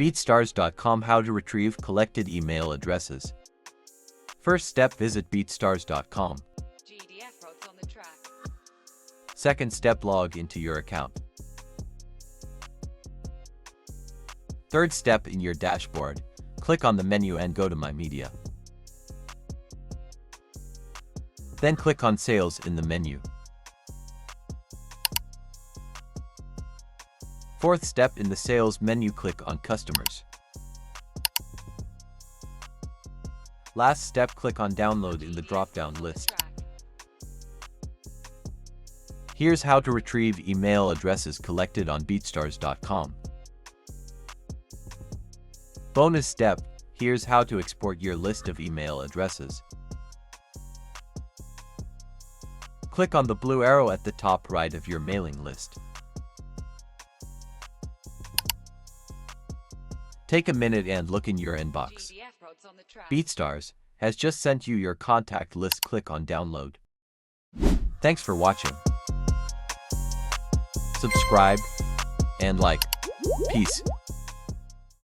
Beatstars.com. How to retrieve collected email addresses. First step, visit Beatstars.com. GDFPRODZ on the track. Second step, log into your account. Third step, in your dashboard, click on the menu and go to My Media. Then click on Sales in the menu. Fourth step, in the Sales menu, click on Customers. Last step, click on Download in the drop-down list. Here's how to retrieve email addresses collected on Beatstars.com. Bonus step, here's how to export your list of email addresses. Click on the blue arrow at the top right of your mailing list. Take a minute and look in your inbox. Beatstars has just sent you your contact list. Click on Download. Thanks for watching. Subscribe and like. Peace.